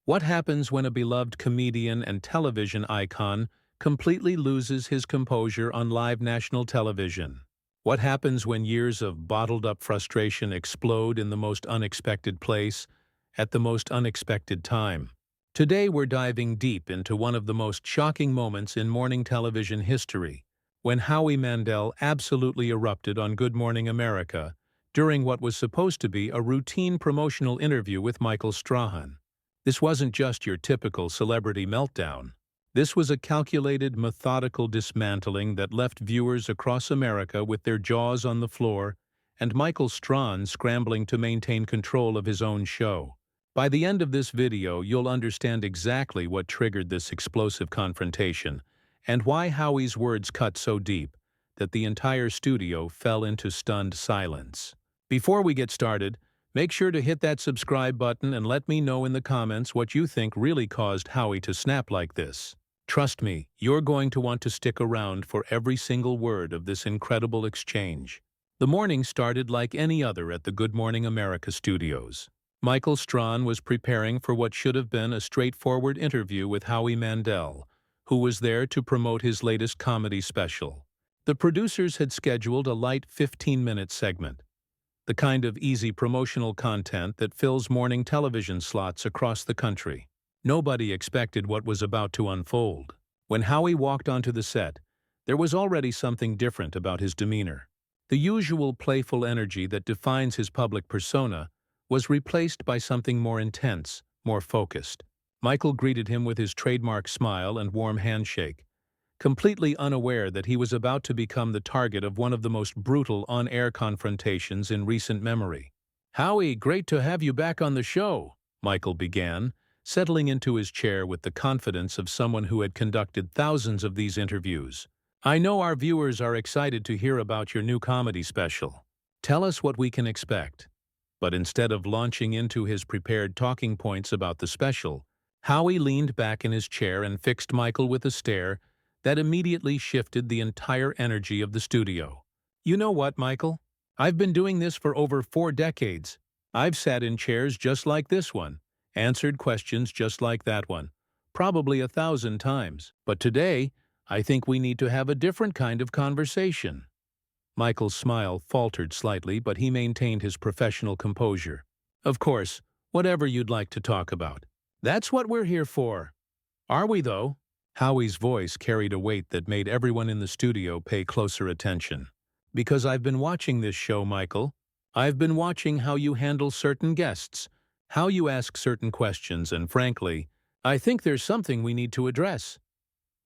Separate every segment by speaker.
Speaker 1: What happens when a beloved comedian and television icon completely loses his composure on live national television? What happens when years of bottled-up frustration explode in the most unexpected place, at the most unexpected time? Today we're diving deep into one of the most shocking moments in morning television history, when Howie Mandel absolutely erupted on Good Morning America during what was supposed to be a routine promotional interview with Michael Strahan. This wasn't just your typical celebrity meltdown. This was a calculated, methodical dismantling that left viewers across America with their jaws on the floor and Michael Strahan scrambling to maintain control of his own show. By the end of this video, you'll understand exactly what triggered this explosive confrontation and why Howie's words cut so deep that the entire studio fell into stunned silence. Before we get started, make sure to hit that subscribe button and let me know in the comments what you think really caused Howie to snap like this. Trust me, you're going to want to stick around for every single word of this incredible exchange. The morning started like any other at the Good Morning America studios. Michael Strahan was preparing for what should have been a straightforward interview with Howie Mandel, who was there to promote his latest comedy special. The producers had scheduled a light 15-minute segment, the kind of easy promotional content that fills morning television slots across the country. Nobody expected what was about to unfold. When Howie walked onto the set, there was already something different about his demeanor. The usual playful energy that defines his public persona was replaced by something more intense, more focused. Michael greeted him with his trademark smile and warm handshake, completely unaware that he was about to become the target of one of the most brutal on-air confrontations in recent memory. "Howie, great to have you back on the show," Michael began, settling into his chair with the confidence of someone who had conducted thousands of these interviews. "I know our viewers are excited to hear about your new comedy special. Tell us what we can expect." But instead of launching into his prepared talking points about the special, Howie leaned back in his chair and fixed Michael with a stare that immediately shifted the entire energy of the studio. "You know what, Michael? I've been doing this for over 4 decades. I've sat in chairs just like this one, answered questions just like that one, probably 1,000 times. But today, I think we need to have a different kind of conversation." Michael's smile faltered slightly, but he maintained his professional composure. "Of course, whatever you'd like to talk about. That's what we're here for." "Are we, though?" Howie's voice carried a weight that made everyone in the studio pay closer attention. "Because I've been watching this show, Michael. I've been watching how you handle certain guests, how you ask certain questions, and frankly, I think there's something we need to address."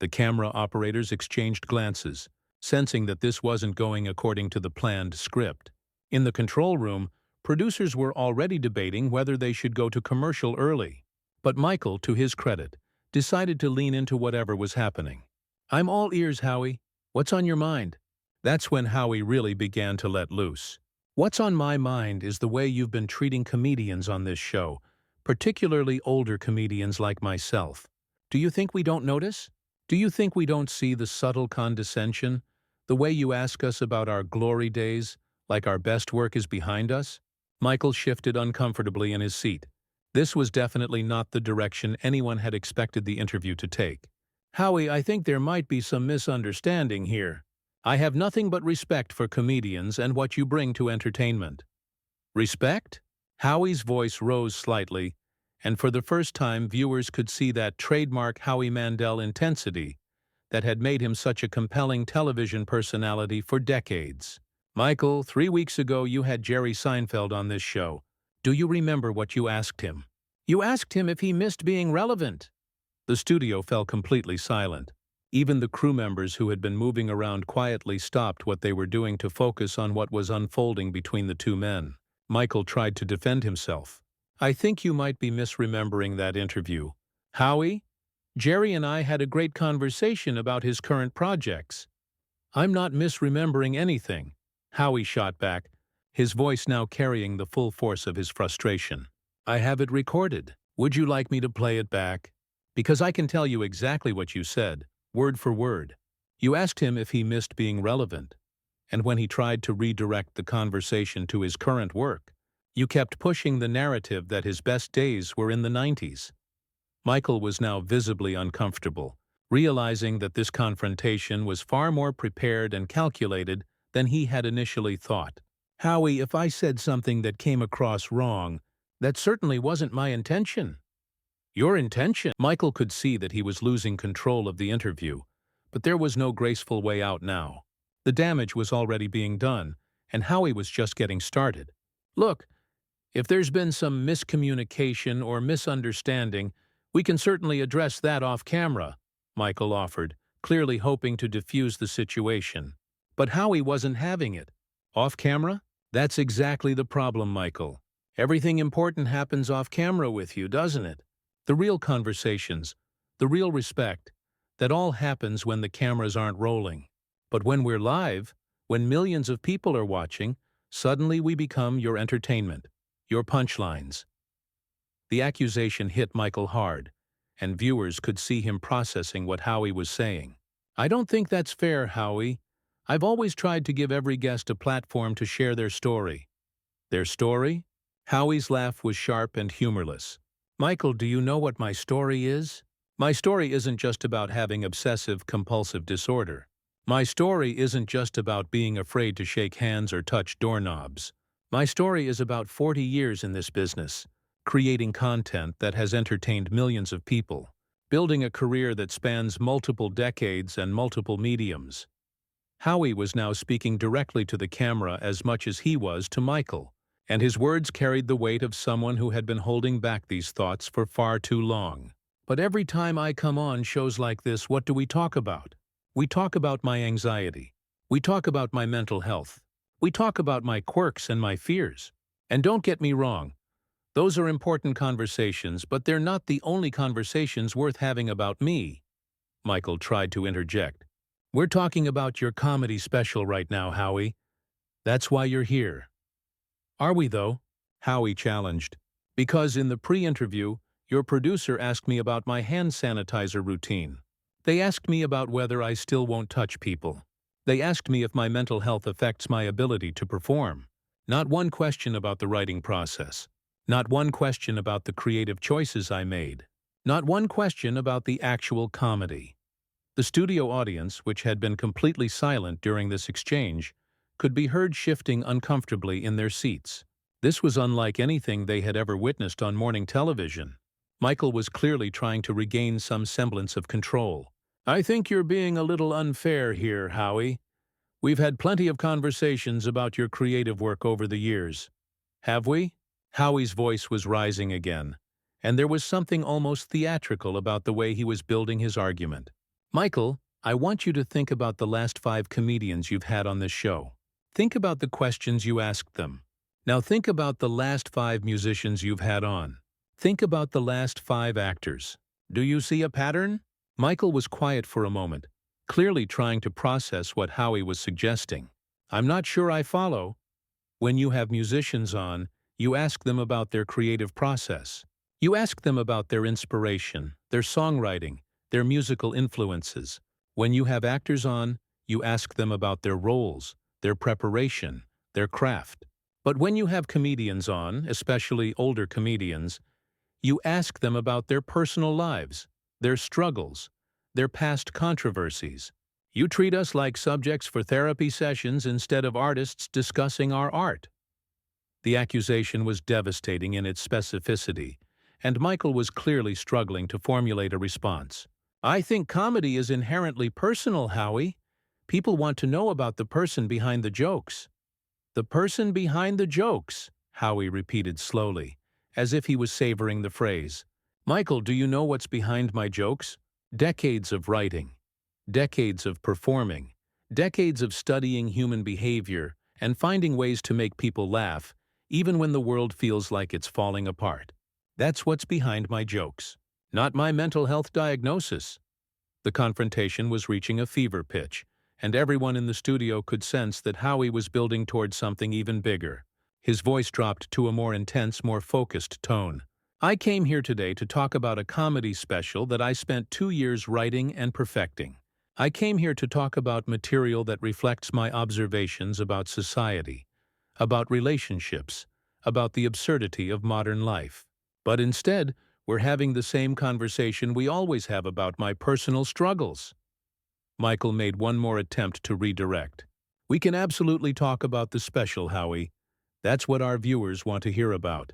Speaker 1: The camera operators exchanged glances, sensing that this wasn't going according to the planned script. In the control room, producers were already debating whether they should go to commercial early. But Michael, to his credit, decided to lean into whatever was happening. "I'm all ears, Howie. What's on your mind?" That's when Howie really began to let loose. "What's on my mind is the way you've been treating comedians on this show, particularly older comedians like myself. Do you think we don't notice? Do you think we don't see the subtle condescension, the way you ask us about our glory days, like our best work is behind us?" Michael shifted uncomfortably in his seat. This was definitely not the direction anyone had expected the interview to take. "Howie, I think there might be some misunderstanding here. I have nothing but respect for comedians and what you bring to entertainment." "Respect?" Howie's voice rose slightly, and for the first time viewers could see that trademark Howie Mandel intensity that had made him such a compelling television personality for decades. "Michael, 3 weeks ago you had Jerry Seinfeld on this show. Do you remember what you asked him?" "You asked him if he missed being relevant." The studio fell completely silent. Even the crew members who had been moving around quietly stopped what they were doing to focus on what was unfolding between the two men. Michael tried to defend himself. "I think you might be misremembering that interview. Howie, Jerry and I had a great conversation about his current projects." "I'm not misremembering anything," Howie shot back, his voice now carrying the full force of his frustration. "I have it recorded. Would you like me to play it back? Because I can tell you exactly what you said, word for word. You asked him if he missed being relevant, and when he tried to redirect the conversation to his current work, you kept pushing the narrative that his best days were in the 90s. Michael was now visibly uncomfortable, realizing that this confrontation was far more prepared and calculated than he had initially thought. "Howie, if I said something that came across wrong, that certainly wasn't my intention." "Your intention?" Michael could see that he was losing control of the interview, but there was no graceful way out now. The damage was already being done, and Howie was just getting started. "Look, if there's been some miscommunication or misunderstanding, we can certainly address that off camera," Michael offered, clearly hoping to diffuse the situation. But Howie wasn't having it. "Off camera? That's exactly the problem, Michael. Everything important happens off camera with you, doesn't it? The real conversations, the real respect, that all happens when the cameras aren't rolling. But when we're live, when millions of people are watching, suddenly we become your entertainment, your punchlines." The accusation hit Michael hard, and viewers could see him processing what Howie was saying. "I don't think that's fair, Howie. I've always tried to give every guest a platform to share their story." "Their story?" Howie's laugh was sharp and humorless. "Michael, do you know what my story is? My story isn't just about having obsessive-compulsive disorder. My story isn't just about being afraid to shake hands or touch doorknobs. My story is about 40 years in this business, creating content that has entertained millions of people, building a career that spans multiple decades and multiple mediums." Howie was now speaking directly to the camera as much as he was to Michael, and his words carried the weight of someone who had been holding back these thoughts for far too long. "But every time I come on shows like this, what do we talk about? We talk about my anxiety. We talk about my mental health. We talk about my quirks and my fears. And don't get me wrong, those are important conversations, but they're not the only conversations worth having about me." Michael tried to interject. "We're talking about your comedy special right now, Howie. That's why you're here." "Are we, though?" Howie challenged. "Because in the pre-interview, your producer asked me about my hand sanitizer routine. They asked me about whether I still won't touch people. They asked me if my mental health affects my ability to perform. Not one question about the writing process. Not one question about the creative choices I made. Not one question about the actual comedy." The studio audience, which had been completely silent during this exchange, could be heard shifting uncomfortably in their seats. This was unlike anything they had ever witnessed on morning television. Michael was clearly trying to regain some semblance of control. "I think you're being a little unfair here, Howie. We've had plenty of conversations about your creative work over the years." "Have we?" Howie's voice was rising again, and there was something almost theatrical about the way he was building his argument. "Michael, I want you to think about the last 5 comedians you've had on this show. Think about the questions you asked them. Now think about the last 5 musicians you've had on. Think about the last 5 actors. Do you see a pattern?" Michael was quiet for a moment, clearly trying to process what Howie was suggesting. "I'm not sure I follow. When you have musicians on, you ask them about their creative process. You ask them about their inspiration, their songwriting, their musical influences. When you have actors on, you ask them about their roles, their preparation, their craft. But when you have comedians on, especially older comedians, you ask them about their personal lives, their struggles, their past controversies. You treat us like subjects for therapy sessions instead of artists discussing our art." The accusation was devastating in its specificity, and Michael was clearly struggling to formulate a response. "I think comedy is inherently personal, Howie. People want to know about the person behind the jokes." "The person behind the jokes," Howie repeated slowly, as if he was savoring the phrase. "Michael, do you know what's behind my jokes? Decades of writing, decades of performing, decades of studying human behavior and finding ways to make people laugh, even when the world feels like it's falling apart. That's what's behind my jokes, not my mental health diagnosis." The confrontation was reaching a fever pitch, and everyone in the studio could sense that Howie was building towards something even bigger. His voice dropped to a more intense, more focused tone. "I came here today to talk about a comedy special that I spent 2 years writing and perfecting. I came here to talk about material that reflects my observations about society, about relationships, about the absurdity of modern life. But instead, We're having the same conversation we always have about my personal struggles." Michael made one more attempt to redirect. "We can absolutely talk about the special, Howie. That's what our viewers want to hear about."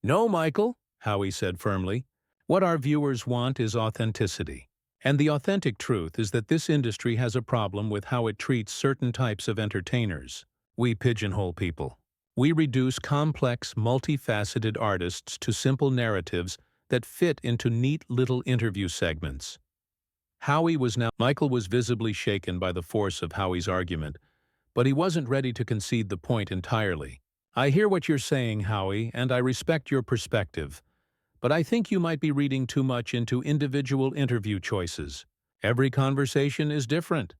Speaker 1: "No, Michael," Howie said firmly. "What our viewers want is authenticity. And the authentic truth is that this industry has a problem with how it treats certain types of entertainers. We pigeonhole people. We reduce complex, multifaceted artists to simple narratives that fit into neat little interview segments." Michael was visibly shaken by the force of Howie's argument, but he wasn't ready to concede the point entirely. "I hear what you're saying, Howie, and I respect your perspective. But I think you might be reading too much into individual interview choices. Every conversation is different."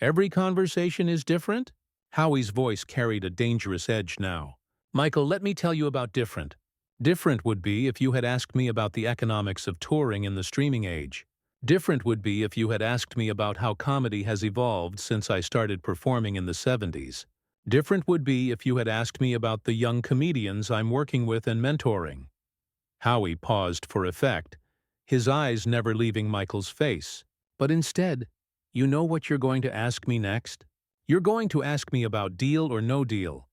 Speaker 1: "Every conversation is different?" Howie's voice carried a dangerous edge now. "Michael, let me tell you about different. Different would be if you had asked me about the economics of touring in the streaming age. Different would be if you had asked me about how comedy has evolved since I started performing in the 70s. Different would be if you had asked me about the young comedians I'm working with and mentoring." Howie paused for effect, his eyes never leaving Michael's face. "But instead, you know what you're going to ask me next? You're going to ask me about Deal or No Deal.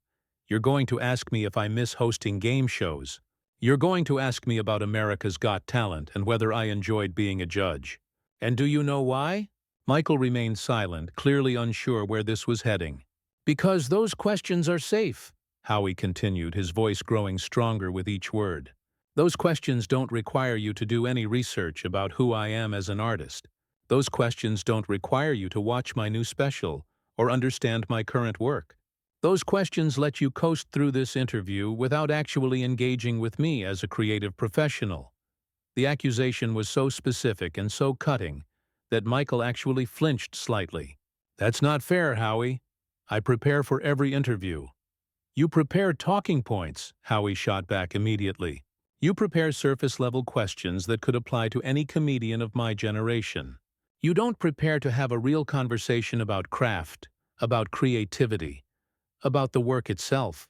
Speaker 1: You're going to ask me if I miss hosting game shows. You're going to ask me about America's Got Talent and whether I enjoyed being a judge. And do you know why?" Michael remained silent, clearly unsure where this was heading. "Because those questions are safe," Howie continued, his voice growing stronger with each word. "Those questions don't require you to do any research about who I am as an artist. Those questions don't require you to watch my new special or understand my current work. Those questions let you coast through this interview without actually engaging with me as a creative professional." The accusation was so specific and so cutting that Michael actually flinched slightly. "That's not fair, Howie. I prepare for every interview." "You prepare talking points," Howie shot back immediately. "You prepare surface-level questions that could apply to any comedian of my generation. You don't prepare to have a real conversation about craft, about creativity, about the work itself."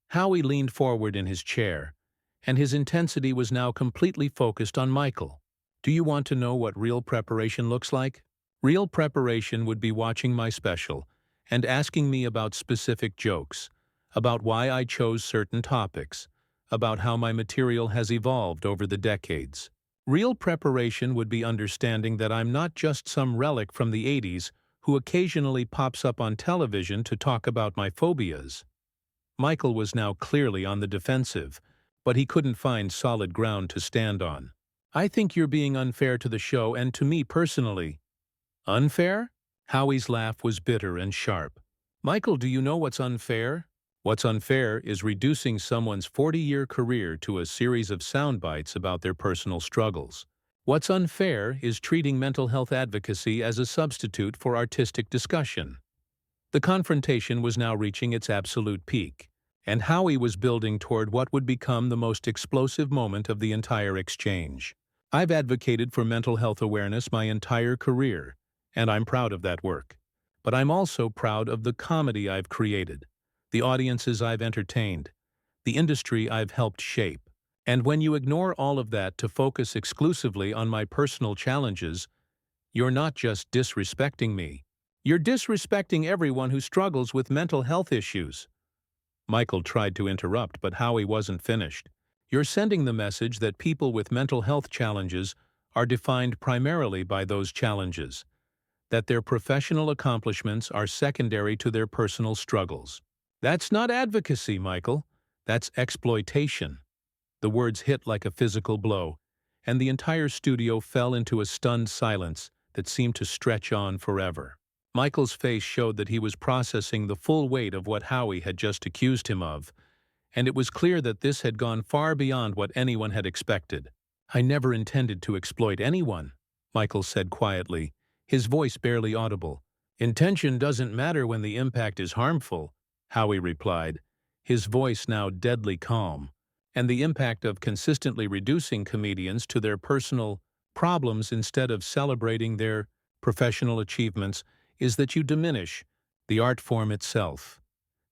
Speaker 1: Howie leaned forward in his chair, and his intensity was now completely focused on Michael. "Do you want to know what real preparation looks like? Real preparation would be watching my special and asking me about specific jokes, about why I chose certain topics, about how my material has evolved over the decades. Real preparation would be understanding that I'm not just some relic from the 80s who occasionally pops up on television to talk about my phobias." Michael was now clearly on the defensive, but he couldn't find solid ground to stand on. "I think you're being unfair to the show and to me personally." "Unfair?" Howie's laugh was bitter and sharp. "Michael, do you know what's unfair? What's unfair is reducing someone's 40-year career to a series of sound bites about their personal struggles. What's unfair is treating mental health advocacy as a substitute for artistic discussion." The confrontation was now reaching its absolute peak, and Howie was building toward what would become the most explosive moment of the entire exchange. "I've advocated for mental health awareness my entire career, and I'm proud of that work. But I'm also proud of the comedy I've created, the audiences I've entertained, the industry I've helped shape. And when you ignore all of that to focus exclusively on my personal challenges, you're not just disrespecting me. You're disrespecting everyone who struggles with mental health issues." Michael tried to interrupt, but Howie wasn't finished. "You're sending the message that people with mental health challenges are defined primarily by those challenges, that their professional accomplishments are secondary to their personal struggles. That's not advocacy, Michael. That's exploitation." The words hit like a physical blow, and the entire studio fell into a stunned silence that seemed to stretch on forever. Michael's face showed that he was processing the full weight of what Howie had just accused him of, and it was clear that this had gone far beyond what anyone had expected. "I never intended to exploit anyone," Michael said quietly, his voice barely audible. "Intention doesn't matter when the impact is harmful," Howie replied, his voice now deadly calm. "And the impact of consistently reducing comedians to their personal problems instead of celebrating their professional achievements is that you diminish the art form itself."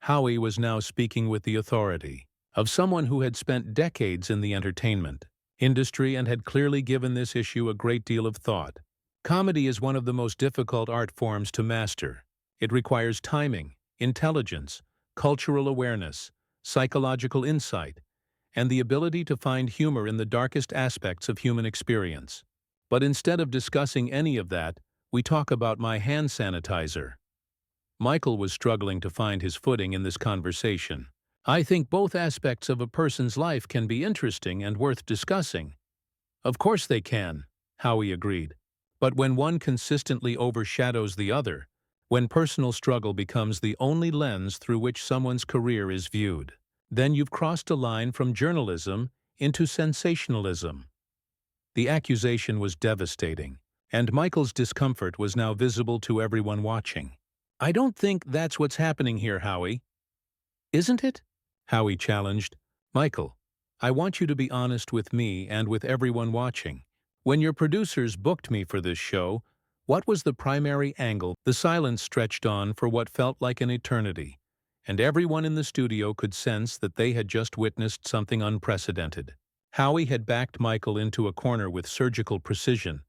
Speaker 1: Howie was now speaking with the authority of someone who had spent decades in the entertainment industry and had clearly given this issue a great deal of thought. Comedy is one of the most difficult art forms to master. It requires timing, intelligence, cultural awareness, psychological insight, and the ability to find humor in the darkest aspects of human experience. But instead of discussing any of that, we talk about my hand sanitizer. Michael was struggling to find his footing in this conversation. I think both aspects of a person's life can be interesting and worth discussing. Of course they can, Howie agreed. But when one consistently overshadows the other, when personal struggle becomes the only lens through which someone's career is viewed, then you've crossed a line from journalism into sensationalism. The accusation was devastating, and Michael's discomfort was now visible to everyone watching. I don't think that's what's happening here, Howie. Isn't it? Howie challenged. Michael, I want you to be honest with me and with everyone watching. When your producers booked me for this show, what was the primary angle? The silence stretched on for what felt like an eternity, and everyone in the studio could sense that they had just witnessed something unprecedented. Howie had backed Michael into a corner with surgical precision,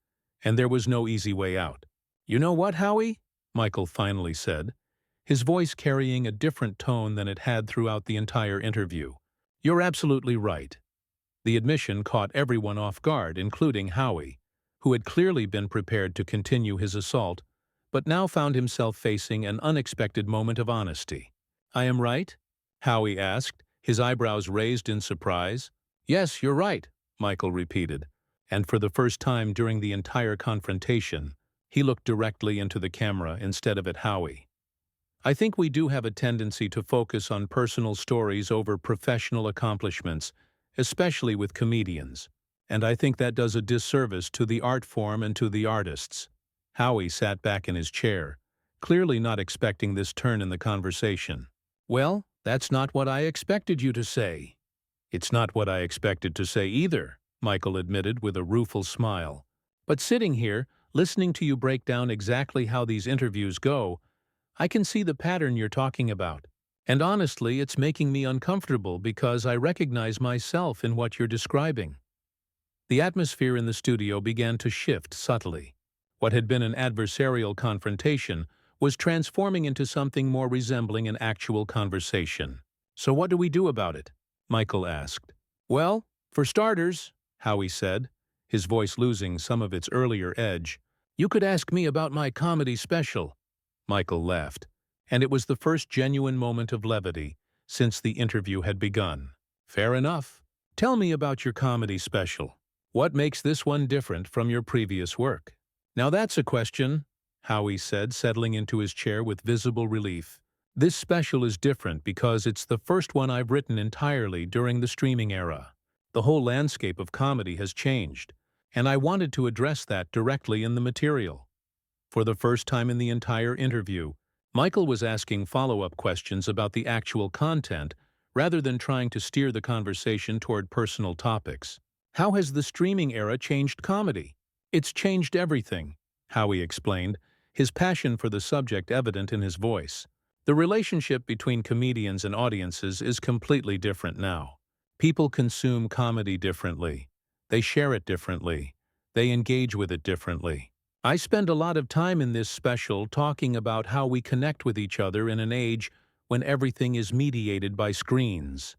Speaker 1: and there was no easy way out. You know what, Howie? Michael finally said, his voice carrying a different tone than it had throughout the entire interview. You're absolutely right. The admission caught everyone off guard, including Howie, who had clearly been prepared to continue his assault, but now found himself facing an unexpected moment of honesty. I am right? Howie asked, his eyebrows raised in surprise. Yes, you're right, Michael repeated, and for the first time during the entire confrontation, he looked directly into the camera instead of at Howie. I think we do have a tendency to focus on personal stories over professional accomplishments, especially with comedians, and I think that does a disservice to the art form and to the artists. Howie sat back in his chair, clearly not expecting this turn in the conversation. Well, that's not what I expected you to say. It's not what I expected to say either, Michael admitted with a rueful smile. But sitting here, listening to you break down exactly how these interviews go, I can see the pattern you're talking about. And honestly, it's making me uncomfortable because I recognize myself in what you're describing. The atmosphere in the studio began to shift subtly. What had been an adversarial confrontation was transforming into something more resembling an actual conversation. So what do we do about it? Michael asked. Well, for starters, Howie said, his voice losing some of its earlier edge, you could ask me about my comedy special. Michael laughed, and it was the first genuine moment of levity since the interview had begun. Fair enough. Tell me about your comedy special. What makes this one different from your previous work? Now that's a question, Howie said, settling into his chair with visible relief. This special is different because it's the first one I've written entirely during the streaming era. The whole landscape of comedy has changed, and I wanted to address that directly in the material. For the first time in the entire interview, Michael was asking follow-up questions about the actual content rather than trying to steer the conversation toward personal topics. How has the streaming era changed comedy? It's changed everything, Howie explained, his passion for the subject evident in his voice. The relationship between comedians and audiences is completely different now. People consume comedy differently. They share it differently. They engage with it differently. I spend a lot of time in this special talking about how we connect with each other in an age when everything is mediated by screens.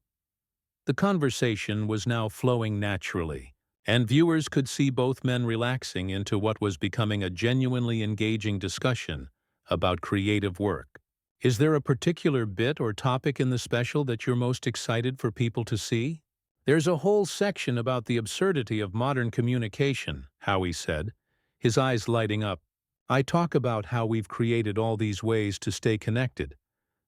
Speaker 1: The conversation was now flowing naturally, and viewers could see both men relaxing into what was becoming a genuinely engaging discussion about creative work. Is there a particular bit or topic in the special that you're most excited for people to see? There's a whole section about the absurdity of modern communication, Howie said, his eyes lighting up. I talk about how we've created all these ways to stay connected,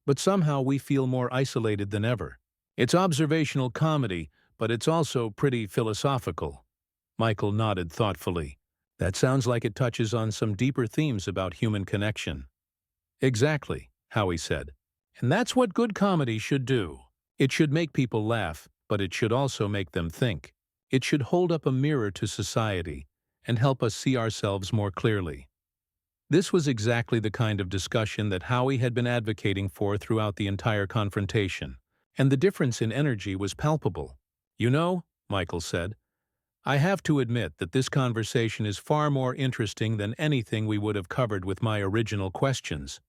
Speaker 1: but somehow we feel more isolated than ever. It's observational comedy, but it's also pretty philosophical. Michael nodded thoughtfully. That sounds like it touches on some deeper themes about human connection. Exactly, Howie said. And that's what good comedy should do. It should make people laugh, but it should also make them think. It should hold up a mirror to society and help us see ourselves more clearly. This was exactly the kind of discussion that Howie had been advocating for throughout the entire confrontation, and the difference in energy was palpable. You know, Michael said, I have to admit that this conversation is far more interesting than anything we would have covered with my original questions.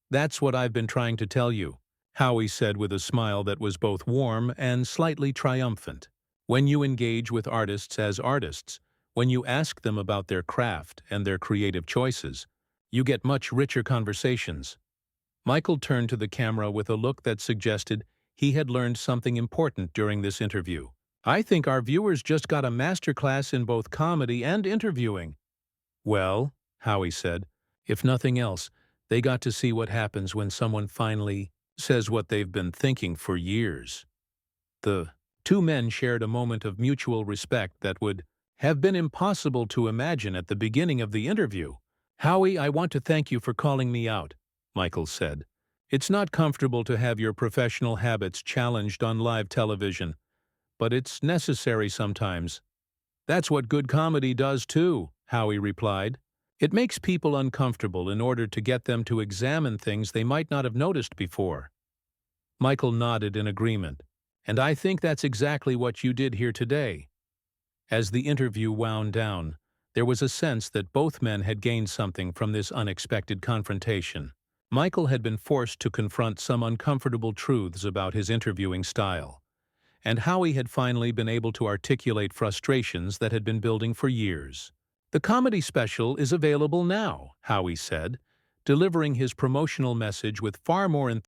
Speaker 1: That's what I've been trying to tell you, Howie said with a smile that was both warm and slightly triumphant. When you engage with artists as artists, when you ask them about their craft and their creative choices, you get much richer conversations. Michael turned to the camera with a look that suggested he had learned something important during this interview. I think our viewers just got a masterclass in both comedy and interviewing. Well, Howie said, if nothing else, they got to see what happens when someone finally says what they've been thinking for years. The two men shared a moment of mutual respect that would have been impossible to imagine at the beginning of the interview. Howie, I want to thank you for calling me out, Michael said. It's not comfortable to have your professional habits challenged on live television, but it's necessary sometimes. That's what good comedy does too, Howie replied. It makes people uncomfortable in order to get them to examine things they might not have noticed before. Michael nodded in agreement, and I think that's exactly what you did here today. As the interview wound down, there was a sense that both men had gained something from this unexpected confrontation. Michael had been forced to confront some uncomfortable truths about his interviewing style, and Howie had finally been able to articulate frustrations that had been building for years. The comedy special is available now, Howie said, delivering his promotional message with far more enthusiasm